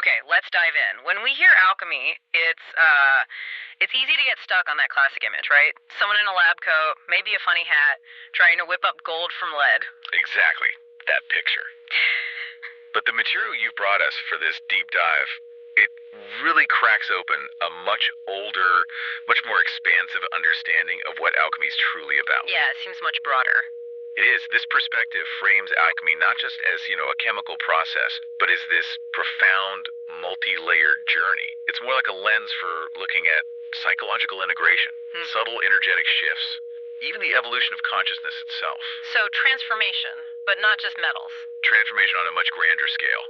Okay, let's dive in. When we hear alchemy, it's easy to get stuck on that classic image, right? Someone in a lab coat, maybe a funny hat, trying to whip up gold from lead. Exactly, that picture. But the material you've brought us for this deep dive, it really cracks open a much older, much more expansive understanding of what alchemy is truly about. Yeah, it seems much broader. It is. This perspective frames alchemy not just as, a chemical process, but as this profound, multi-layered journey. It's more like a lens for looking at psychological integration, subtle energetic shifts, even the evolution of consciousness itself. So, transformation, but not just metals. Transformation on a much grander scale.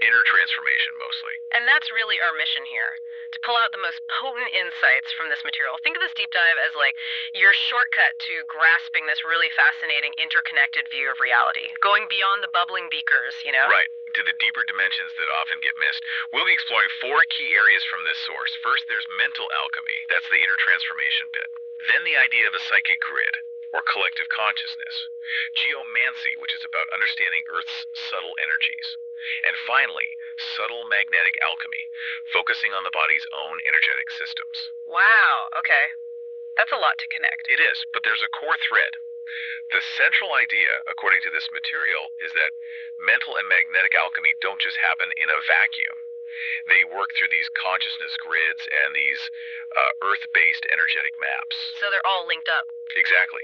Inner transformation, mostly. And that's really our mission here, to pull out the most potent insights from this material. Think of this deep dive as like your shortcut to grasping this really fascinating interconnected view of reality, going beyond the bubbling beakers. Right, to the deeper dimensions that often get missed. We'll be exploring four key areas from this source. First, there's mental alchemy. That's the inner transformation bit. Then the idea of a psychic grid, or collective consciousness. Geomancy, which is about understanding Earth's subtle energies. And finally, subtle magnetic alchemy, focusing on the body's own energetic systems. Wow, okay. That's a lot to connect. It is, but there's a core thread. The central idea, according to this material, is that mental and magnetic alchemy don't just happen in a vacuum. They work through these consciousness grids and these earth-based energetic maps. So they're all linked up. Exactly.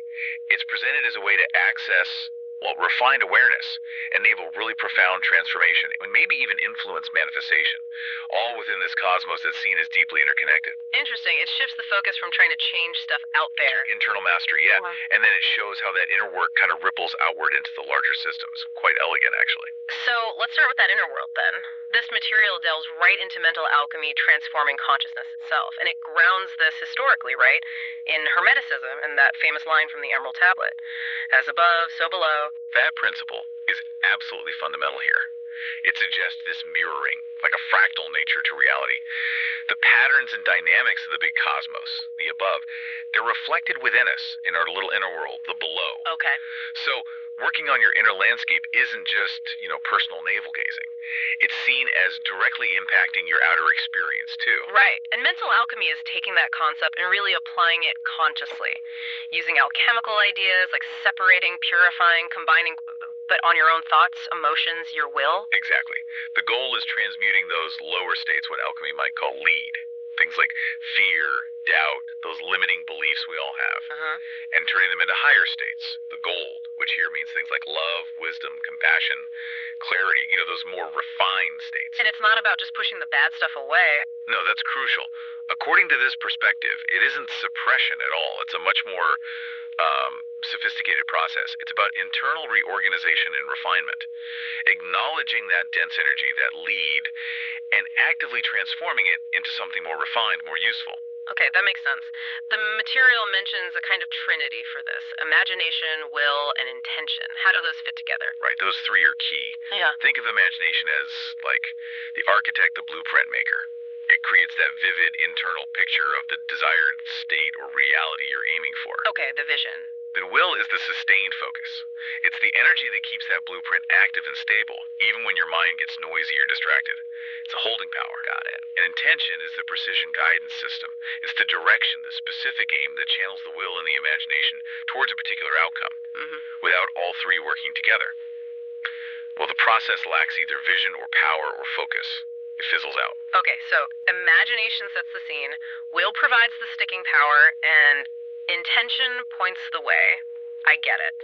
It's presented as a way to access, refined awareness, enable really profound transformation, and maybe even influence manifestation, all within this cosmos that's seen as deeply interconnected. Interesting. It shifts the focus from trying to change stuff out there. Internal mastery, yeah. Wow. And then it shows how that inner work kind of ripples outward into the larger systems. Quite elegant, actually. So let's start with that inner world then. This material delves right into mental alchemy, transforming consciousness itself, and it grounds this historically, right? In Hermeticism, and that famous line from the Emerald Tablet. As above, so below. That principle is absolutely fundamental here. It suggests this mirroring, like a fractal nature to reality. The patterns and dynamics of the big cosmos, the above, they're reflected within us in our little inner world, the below. Okay. So, working on your inner landscape isn't just, personal navel gazing. It's seen as directly impacting your outer experience, too. Right. And mental alchemy is taking that concept and really applying it consciously, using alchemical ideas like separating, purifying, combining, but on your own thoughts, emotions, your will. Exactly. The goal is transmuting those lower states, what alchemy might call lead. Things like fear, doubt, those limiting beliefs we all have, and turning them into higher states, the gold, which here means things like love, wisdom, compassion, clarity, those more refined states. And it's not about just pushing the bad stuff away. No, that's crucial. According to this perspective, it isn't suppression at all. It's a much more sophisticated process. It's about internal reorganization and refinement, acknowledging that dense energy, that lead, and actively transforming it into something more refined, more useful. Okay, that makes sense. The material mentions a kind of trinity for this: imagination, will, and intention. How do those fit together? Right, those three are key. Yeah. Think of imagination as like the architect, the blueprint maker. It creates that vivid internal picture of the desired state or reality you're aiming for. Okay, the vision. Then will is the sustained focus. It's the energy that keeps that blueprint active and stable, even when your mind gets noisy or distracted. It's a holding power. Got it. And intention is the precision guidance system. It's the direction, the specific aim that channels the will and the imagination towards a particular outcome, without all three working together. Well, the process lacks either vision or power or focus. It fizzles out. Okay, so imagination sets the scene, will provides the sticking power, and intention points the way. I get it.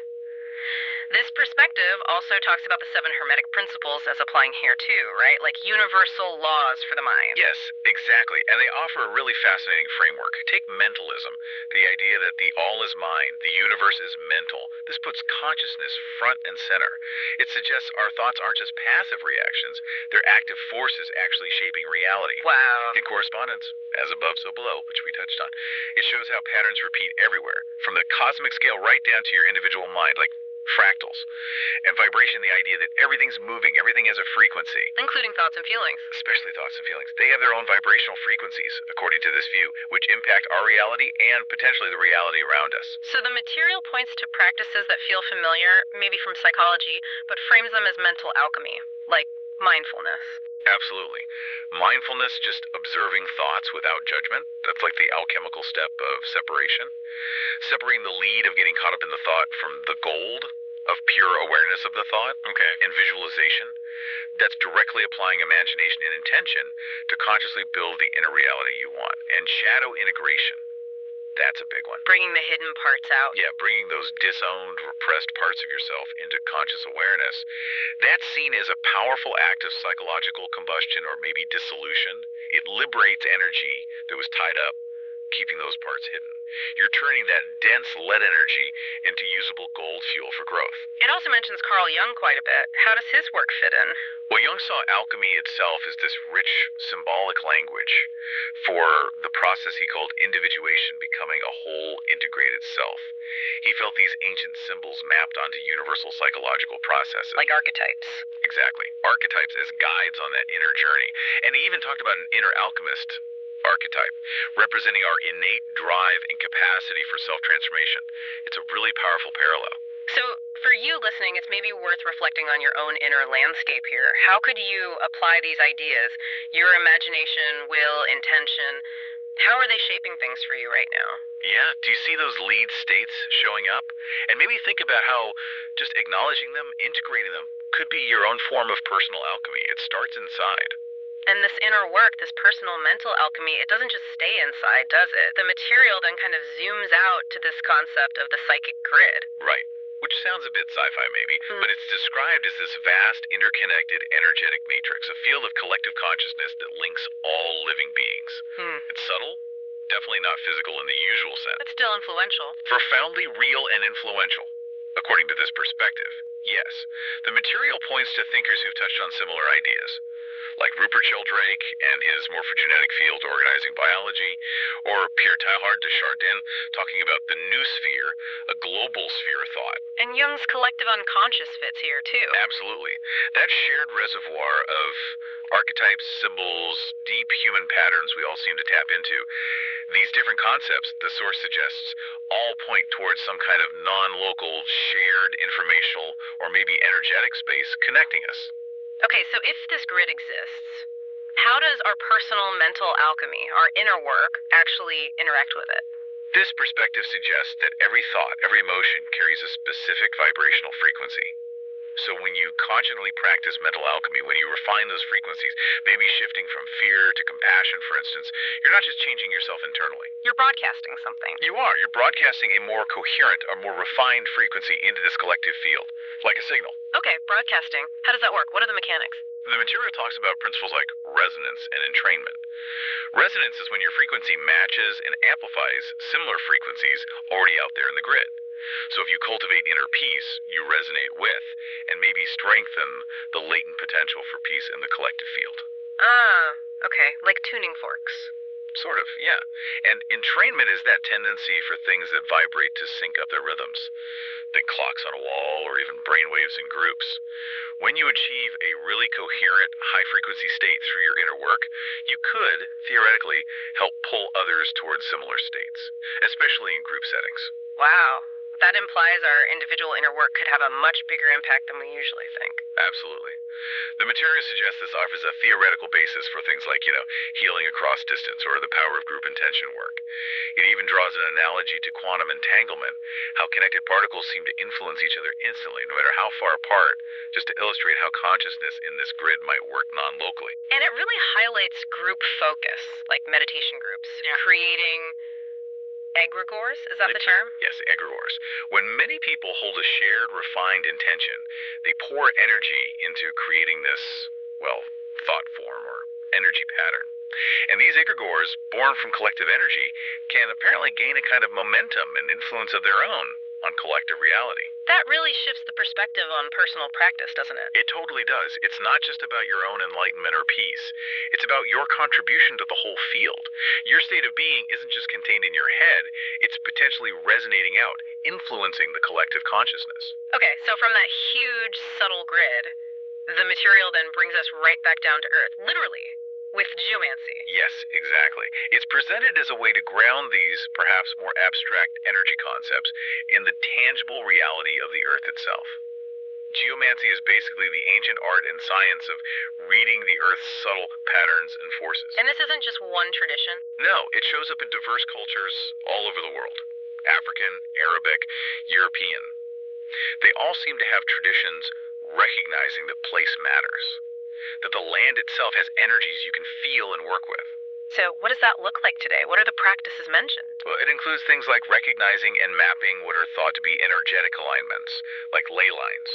This perspective also talks about the 7 Hermetic principles as applying here too, right? Like universal laws for the mind. Yes, exactly. And they offer a really fascinating framework. Take mentalism, the idea that the all is mind, the universe is mental. This puts consciousness front and center. It suggests our thoughts aren't just passive reactions, they're active forces actually shaping reality. Wow. In correspondence, as above, so below, which we touched on, it shows how patterns repeat everywhere, from the cosmic scale right down to your individual mind, like fractals. And vibration, the idea that everything's moving, everything has a frequency. Including thoughts and feelings. Especially thoughts and feelings. They have their own vibrational frequencies, according to this view, which impact our reality and potentially the reality around us. So the material points to practices that feel familiar, maybe from psychology, but frames them as mental alchemy, like mindfulness. Absolutely. Mindfulness, just observing thoughts without judgment, that's like the alchemical step of separation. Separating the lead of getting caught up in the thought from the gold of pure awareness of the thought. Okay. And visualization. That's directly applying imagination and intention to consciously build the inner reality you want. And shadow integration. That's a big one. Bringing the hidden parts out. Yeah, bringing those disowned, repressed parts of yourself into conscious awareness. That's seen as a powerful act of psychological combustion or maybe dissolution. It liberates energy that was tied up, keeping those parts hidden. You're turning that dense lead energy into usable gold fuel for growth. It also mentions Carl Jung quite a bit. How does his work fit in? Well, Jung saw alchemy itself as this rich symbolic language for the process he called individuation becoming a whole integrated self. He felt these ancient symbols mapped onto universal psychological processes. Like archetypes. Exactly. Archetypes as guides on that inner journey. And he even talked about an inner alchemist archetype, representing our innate drive and capacity for self-transformation. It's a really powerful parallel. So, for you listening, it's maybe worth reflecting on your own inner landscape here. How could you apply these ideas? Your imagination, will, intention. How are they shaping things for you right now? Yeah, do you see those lead states showing up? And maybe think about how just acknowledging them, integrating them, could be your own form of personal alchemy. It starts inside. And this inner work, this personal mental alchemy, it doesn't just stay inside, does it? The material then kind of zooms out to this concept of the psychic grid. Right. Which sounds a bit sci-fi maybe, but it's described as this vast, interconnected, energetic matrix, a field of collective consciousness that links all living beings. It's subtle, definitely not physical in the usual sense. But still influential. Profoundly real and influential, according to this perspective. Yes, the material points to thinkers who've touched on similar ideas, like Rupert Sheldrake and his morphogenetic field organizing biology, or Pierre Teilhard de Chardin talking about the new sphere, a global sphere of thought. And Jung's collective unconscious fits here, too. Absolutely. That shared reservoir of archetypes, symbols, deep human patterns we all seem to tap into. These different concepts, the source suggests, all point towards some kind of non-local, shared informational, or maybe energetic space connecting us. Okay, so if this grid exists, how does our personal mental alchemy, our inner work, actually interact with it? This perspective suggests that every thought, every emotion carries a specific vibrational frequency. So when you consciously practice mental alchemy, when you refine those frequencies, maybe shifting from fear to compassion, for instance, you're not just changing yourself internally. You're broadcasting something. You are. You're broadcasting a more coherent, a more refined frequency into this collective field, like a signal. Okay, broadcasting. How does that work? What are the mechanics? The material talks about principles like resonance and entrainment. Resonance is when your frequency matches and amplifies similar frequencies already out there in the grid. So if you cultivate inner peace, you resonate with and maybe strengthen the latent potential for peace in the collective field. Ah, okay. Like tuning forks. Sort of, yeah. And entrainment is that tendency for things that vibrate to sync up their rhythms. Think clocks on a wall or even brainwaves in groups. When you achieve a really coherent, high-frequency state through your inner work, you could, theoretically, help pull others towards similar states, especially in group settings. Wow. That implies our individual inner work could have a much bigger impact than we usually think. Absolutely. The material suggests this offers a theoretical basis for things like, healing across distance or the power of group intention work. It even draws an analogy to quantum entanglement, how connected particles seem to influence each other instantly, no matter how far apart, just to illustrate how consciousness in this grid might work non-locally. And it really highlights group focus, like meditation groups, creating egregores, is that the term? Yes, egregores. When many people hold a shared, refined intention, they pour energy into creating this, thought form or energy pattern. And these egregores, born from collective energy, can apparently gain a kind of momentum and influence of their own on collective reality. That really shifts the perspective on personal practice, doesn't it? It totally does. It's not just about your own enlightenment or peace. It's about your contribution to the whole field. Your state of being isn't just contained in your head, it's potentially resonating out, influencing the collective consciousness. Okay, so from that huge, subtle grid, the material then brings us right back down to earth, literally, with geomancy. Yes, exactly. It's presented as a way to ground these perhaps more abstract energy concepts in the tangible reality of the earth itself. Geomancy is basically the ancient art and science of reading the Earth's subtle patterns and forces. And this isn't just one tradition? No, it shows up in diverse cultures all over the world: African, Arabic, European. They all seem to have traditions recognizing that place matters, that the land itself has energies you can feel and work with. So, what does that look like today? What are the practices mentioned? Well, it includes things like recognizing and mapping what are thought to be energetic alignments, like ley lines,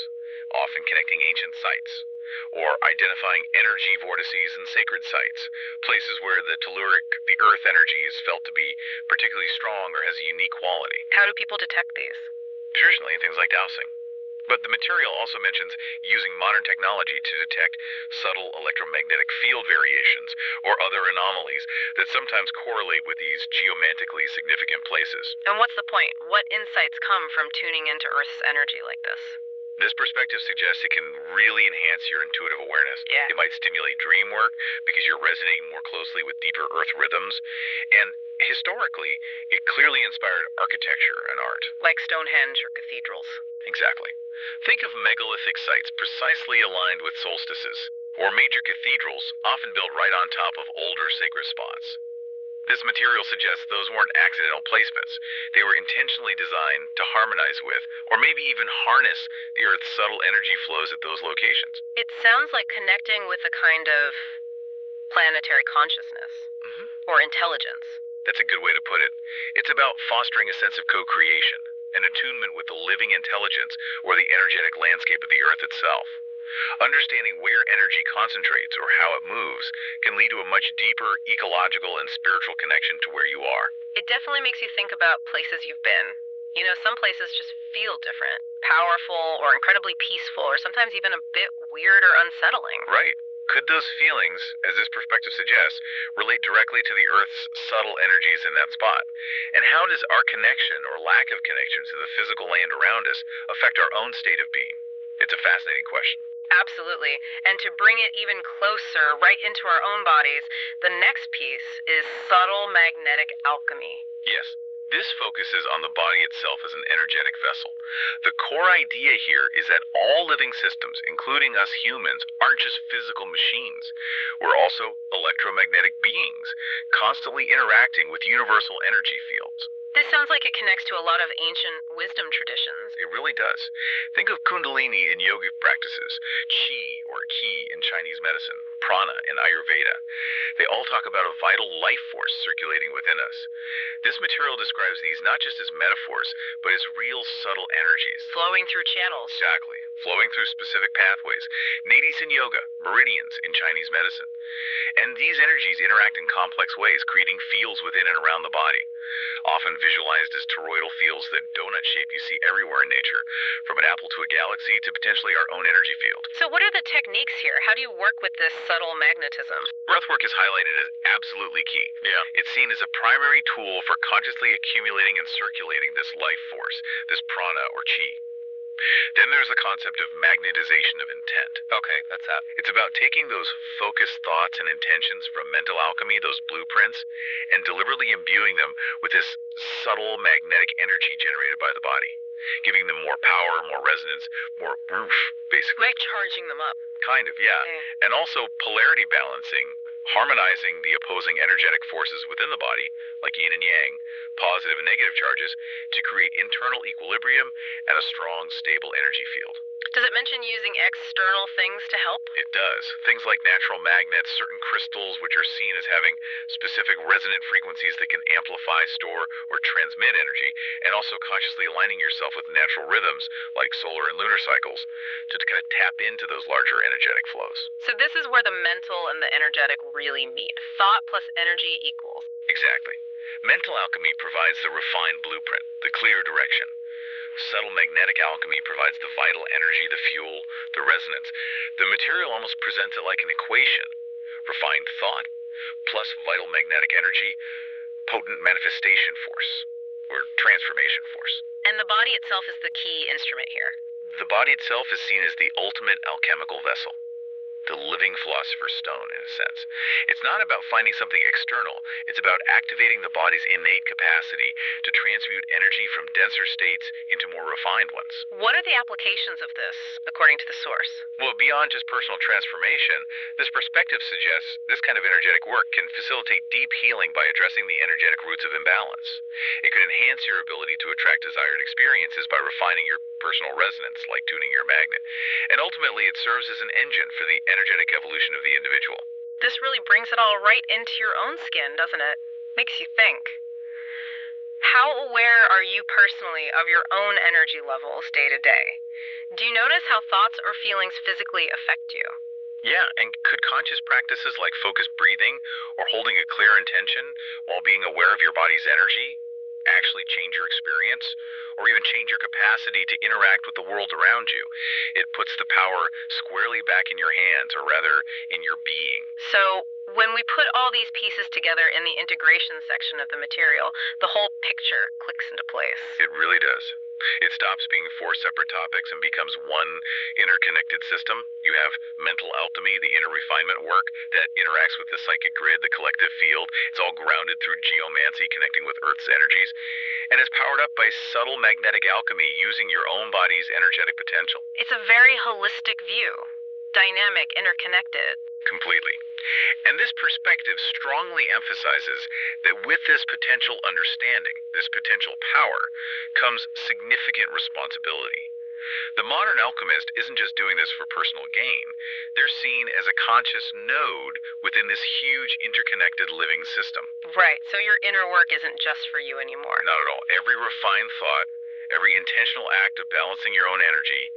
often connecting ancient sites, or identifying energy vortices and sacred sites, places where the telluric, the earth energy, is felt to be particularly strong or has a unique quality. How do people detect these? Traditionally, things like dowsing. But the material also mentions using modern technology to detect subtle electromagnetic field variations or other anomalies that sometimes correlate with these geomantically significant places. And what's the point? What insights come from tuning into Earth's energy like this? This perspective suggests it can really enhance your intuitive awareness. Yeah. It might stimulate dream work because you're resonating more closely with deeper earth rhythms. And historically, it clearly inspired architecture and art. Like Stonehenge or cathedrals. Exactly. Think of megalithic sites precisely aligned with solstices, or major cathedrals often built right on top of older sacred spots. This material suggests those weren't accidental placements. They were intentionally designed to harmonize with, or maybe even harness, the Earth's subtle energy flows at those locations. It sounds like connecting with a kind of planetary consciousness or intelligence. That's a good way to put it. It's about fostering a sense of co-creation, an attunement with the living intelligence or the energetic landscape of the Earth itself. Understanding where energy concentrates or how it moves can lead to a much deeper ecological and spiritual connection to where you are. It definitely makes you think about places you've been. You know, some places just feel different, powerful or incredibly peaceful, or sometimes even a bit weird or unsettling. Right. Could those feelings, as this perspective suggests, relate directly to the Earth's subtle energies in that spot? And how does our connection or lack of connection to the physical land around us affect our own state of being? It's a fascinating question. Absolutely. And to bring it even closer, right into our own bodies, the next piece is subtle magnetic alchemy. Yes, this focuses on the body itself as an energetic vessel. The core idea here is that all living systems, including us humans, aren't just physical machines. We're also electromagnetic beings, constantly interacting with universal energy fields. This sounds like it connects to a lot of ancient wisdom traditions. It really does. Think of Kundalini in yogic practices, Qi or Ki in Chinese medicine, Prana in Ayurveda. They all talk about a vital life force circulating within us. This material describes these not just as metaphors, but as real subtle energies. Flowing through channels. Exactly. Flowing through specific pathways. Nadis in yoga, meridians in Chinese medicine. And these energies interact in complex ways, creating fields within and around the body, often visualized as toroidal fields, that donut shape you see everywhere in nature, from an apple to a galaxy to potentially our own energy field. So what are the techniques here? How do you work with this subtle magnetism? Breathwork is highlighted as absolutely key. Yeah. It's seen as a primary tool for consciously accumulating and circulating this life force, this prana or chi. Then there's the concept of magnetization of intent. Okay, that's that. It's about taking those focused thoughts and intentions from mental alchemy, those blueprints, and deliberately imbuing them with this subtle magnetic energy generated by the body, giving them more power, more resonance, more oomph, basically. Like charging them up. Kind of, yeah. And also polarity balancing, harmonizing the opposing energetic forces within the body, like yin and yang, positive and negative charges, to create internal equilibrium and a strong, stable energy field. Does it mention using external things to help? It does. Things like natural magnets, certain crystals which are seen as having specific resonant frequencies that can amplify, store, or transmit energy, and also consciously aligning yourself with natural rhythms like solar and lunar cycles to kind of tap into those larger energetic flows. So this is where the mental and the energetic really meet. Thought plus energy equals. Exactly. Mental alchemy provides the refined blueprint, the clear direction. Subtle magnetic alchemy provides the vital energy, the fuel, the resonance. The material almost presents it like an equation. Refined thought plus vital magnetic energy, potent manifestation force, or transformation force. And the body itself is the key instrument here. The body itself is seen as the ultimate alchemical vessel. the living philosopher's stone, in a sense. It's not about finding something external, it's about activating the body's innate capacity to transmute energy from denser states into more refined ones. What are the applications of this, according to the source? Well, beyond just personal transformation, this perspective suggests this kind of energetic work can facilitate deep healing by addressing the energetic roots of imbalance. It could enhance your ability to attract desired experiences by refining your personal resonance, like tuning your magnet. And ultimately, it serves as an engine for the energetic evolution of the individual. This really brings it all right into your own skin, doesn't it? Makes you think. How aware are you personally of your own energy levels day to day? Do you notice how thoughts or feelings physically affect you? Yeah, and could conscious practices like focused breathing or holding a clear intention while being aware of your body's energy actually change your experience or even change your capacity to interact with the world around you? It puts the power squarely back in your hands, or rather, in your being. So, when we put all these pieces together in the integration section of the material, the whole picture clicks into place. It really does. It stops being four separate topics and becomes one interconnected system. You have mental alchemy, the inner refinement work that interacts with the psychic grid, the collective field. It's all grounded through geomancy, connecting with Earth's energies. And it's powered up by subtle magnetic alchemy, using your own body's energetic potential. It's a very holistic view. Dynamic, interconnected. Completely. And this perspective strongly emphasizes that with this potential understanding, this potential power, comes significant responsibility. The modern alchemist isn't just doing this for personal gain. They're seen as a conscious node within this huge interconnected living system. Right, so your inner work isn't just for you anymore. Not at all. Every refined thought, every intentional act of balancing your own energy,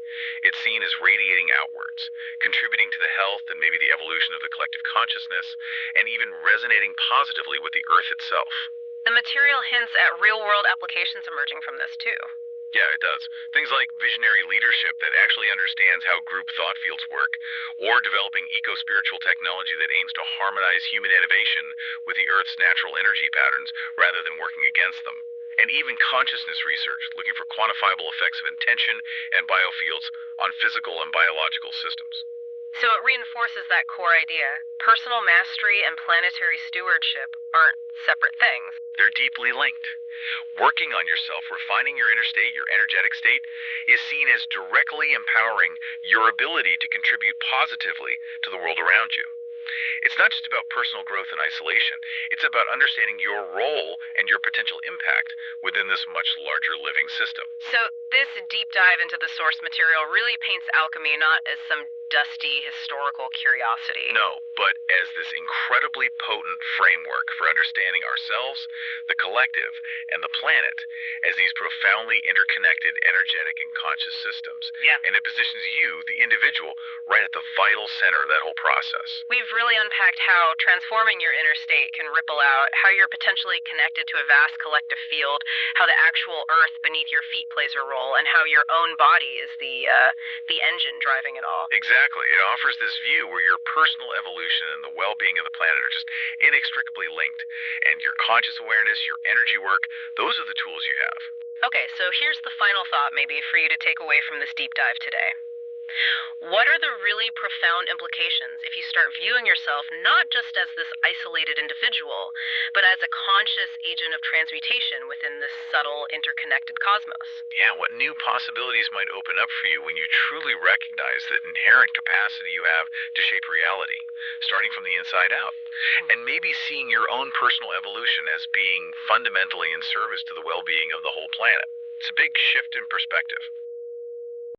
it's seen as radiating outwards, contributing to the health and maybe the evolution of the collective consciousness, and even resonating positively with the Earth itself. The material hints at real-world applications emerging from this, too. Yeah, it does. Things like visionary leadership that actually understands how group thought fields work, or developing eco-spiritual technology that aims to harmonize human innovation with the Earth's natural energy patterns rather than working against them. And even consciousness research, looking for quantifiable effects of intention and biofields on physical and biological systems. So it reinforces that core idea. Personal mastery and planetary stewardship aren't separate things. They're deeply linked. Working on yourself, refining your inner state, your energetic state, is seen as directly empowering your ability to contribute positively to the world around you. It's not just about personal growth and isolation. It's about understanding your role and your potential impact within this much larger living system. So this deep dive into the source material really paints alchemy not as some dusty historical curiosity. No, but as this incredibly potent framework for understanding ourselves, the collective, and the planet as these profoundly interconnected energetic and conscious systems. Yeah. And it positions you, the individual, right at the vital center of that whole process. We've really unpacked how transforming your inner state can ripple out, how you're potentially connected to a vast collective field, how the actual earth beneath your feet plays a role, and how your own body is the engine driving it all. Exactly. It offers this view where your personal evolution and the well-being of the planet are just inextricably linked. And your conscious awareness, your energy work, those are the tools you have. Okay, so here's the final thought maybe for you to take away from this deep dive today. What are the really profound implications if you start viewing yourself not just as this isolated individual, but as a conscious agent of transmutation within this subtle, interconnected cosmos? Yeah, what new possibilities might open up for you when you truly recognize that inherent capacity you have to shape reality, starting from the inside out, and maybe seeing your own personal evolution as being fundamentally in service to the well-being of the whole planet. It's a big shift in perspective.